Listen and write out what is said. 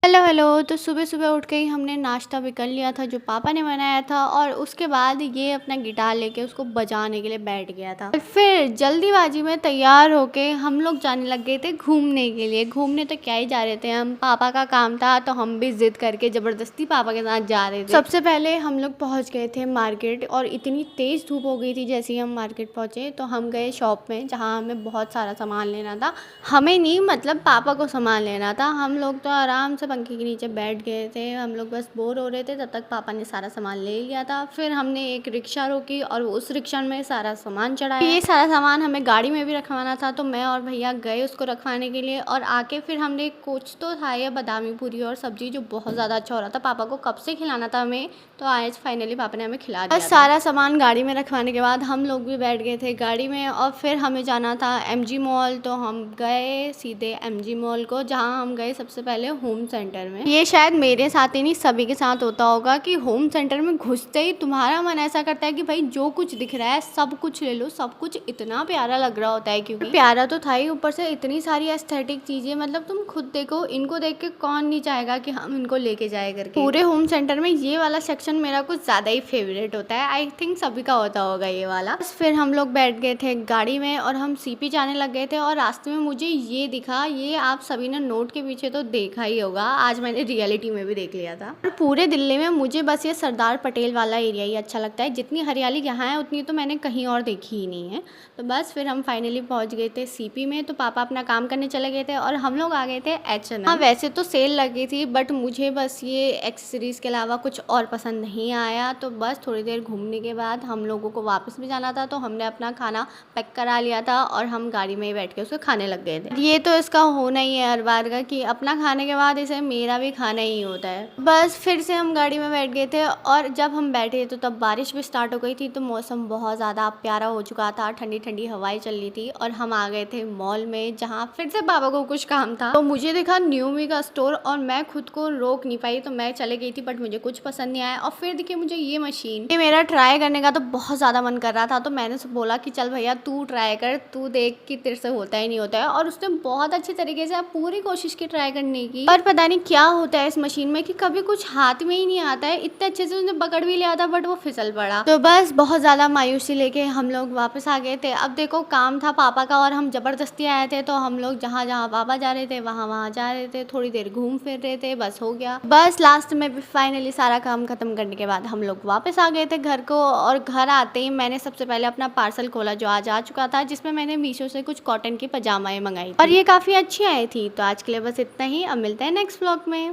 Hello hello. तो सुबह सुबह उठ के ही हमने नाश्ता भी कर लिया था जो पापा ने बनाया था, और उसके बाद ये अपना गिटार लेके उसको बजाने के लिए बैठ गया था। फिर जल्दीबाजी में तैयार होके हम लोग जाने लग गए थे घूमने के लिए। घूमने तो क्या ही जा रहे थे, हम पापा का काम था तो हम भी जिद करके जबरदस्ती पापा के साथ जा रहे थे। सबसे पहले हम लोग पहुंच गए थे मार्केट, और इतनी तेज धूप हो गई थी। जैसे ही हम मार्केट पहुंचे तो हम गए शॉप में जहाँ हमें बहुत सारा सामान लेना था। हमें नहीं, मतलब पापा को सामान लेना था। हम लोग तो आराम से पंखे के नीचे बैठ गए थे, हम लोग बस बोर हो रहे थे। तब तक पापा ने सारा सामान ले लिया था। फिर हमने एक रिक्शा रोकी और उस रिक्शा में सारा सामान चढ़ाया। ये सारा सामान हमें गाड़ी में भी रखवाना था, तो मैं और भैया गए उसको रखवाने के लिए। और आके फिर हमने कुछ तो था ये बादामी पूरी और सब्जी, जो बहुत ज़्यादा अच्छा हो रहा था। पापा को कब से खिलाना था हमें, तो आज फाइनली पापा ने हमें खिला दिया। बस सारा सामान गाड़ी में रखवाने के बाद हम लोग भी बैठ गए थे गाड़ी में, और फिर हमें जाना था MG मॉल। तो हम गए सीधे MG मॉल को, जहाँ हम गए सबसे पहले होम सेंटर में। ये शायद मेरे साथ ही नहीं सभी के साथ होता होगा कि होम सेंटर में घुसते ही तुम्हारा मन ऐसा करता है कि भाई जो कुछ दिख रहा है सब कुछ ले लो। सब कुछ इतना प्यारा लग रहा होता है, क्योंकि प्यारा तो था ही, ऊपर से इतनी सारी एस्थेटिक चीजें। मतलब तुम खुद देखो, इनको देख के कौन नहीं चाहेगा कि हम इनको लेके जाए करके। पूरे होम सेंटर में ये वाला सेक्शन मेरा कुछ ज्यादा ही फेवरेट होता है। आई थिंक सभी का होता होगा ये वाला। फिर हम लोग बैठ गए थे गाड़ी में और हम CP जाने लग गए थे। और रास्ते में मुझे ये दिखा, ये आप सभी ने नोट के पीछे तो देखा ही होगा, आज मैंने रियलिटी में भी देख लिया था। और पूरे दिल्ली में मुझे बस ये सरदार पटेल वाला एरिया ही अच्छा लगता है। जितनी हरियाली यहाँ है उतनी तो मैंने कहीं और देखी ही नहीं है। तो बस फिर हम फाइनली पहुंच गए थे CP में। तो पापा अपना काम करने चले गए थे और हम लोग आ गए थे H&M। हाँ, वैसे तो सेल लगी थी, बट मुझे बस ये एक्सेसरीज के अलावा कुछ और पसंद नहीं आया। तो बस थोड़ी देर घूमने के बाद हम लोगों को वापस भी जाना था, तो हमने अपना खाना पैक करा लिया था और हम गाड़ी में ही बैठ के उसको खाने लग गए थे। ये तो इसका होना ही है हर बार का, कि अपना खाने के बाद इसे मेरा भी खाना ही होता है। बस फिर से हम गाड़ी में बैठ गए थे, और जब हम बैठे तो तब बारिश भी स्टार्ट हो गई थी। तो मौसम बहुत ज़्यादा प्यारा हो चुका था, ठंडी ठंडी हवाएं चल रही थी। और हम आ गए थे मॉल में, जहाँ फिर से पापा को कुछ काम था। तो मुझे देखा न्यूमी का स्टोर, और मैं खुद को रोक नहीं पाई, तो मैं चले गई थी। बट मुझे कुछ पसंद नहीं आया। और फिर देखिए मुझे ये मशीन, ये मेरा ट्राई करने का तो बहुत ज़्यादा मन कर रहा था। तो मैंने उससे बोला कि चल भैया तू ट्राई कर, तू देख कि तेरे से होता ही नहीं होता है। और उसने बहुत अच्छे तरीके से पूरी कोशिश की ट्राई करने की, पर पता नहीं क्या होता है इस मशीन में कि कभी कुछ हाथ में ही नहीं आता है। इतने अच्छे से उसने पकड़ भी लिया था, बट वो फिसल पड़ा। तो बस बहुत ज़्यादा मायूसी लेके हम लोग वापस आ गए थे। अब देखो काम था पापा का, और हम जबरदस्ती आए थे। तो हम लोग जहाँ जहाँ पापा जा रहे थे वहाँ जा रहे थे, थोड़ी देर घूम फिर रहे थे, बस हो गया। बस लास्ट में भी फाइनली सारा काम खत्म करने के बाद हम लोग वापस आ गए थे घर को। और घर आते ही मैंने सबसे पहले अपना पार्सल खोला जो आज आ चुका था, जिसमें मैंने मीशो से कुछ कॉटन की पजामाएं मंगाई थी, और ये काफ़ी अच्छी आई थी। तो आज के लिए बस इतना ही, अब मिलते हैं नेक्स्ट व्लॉग में।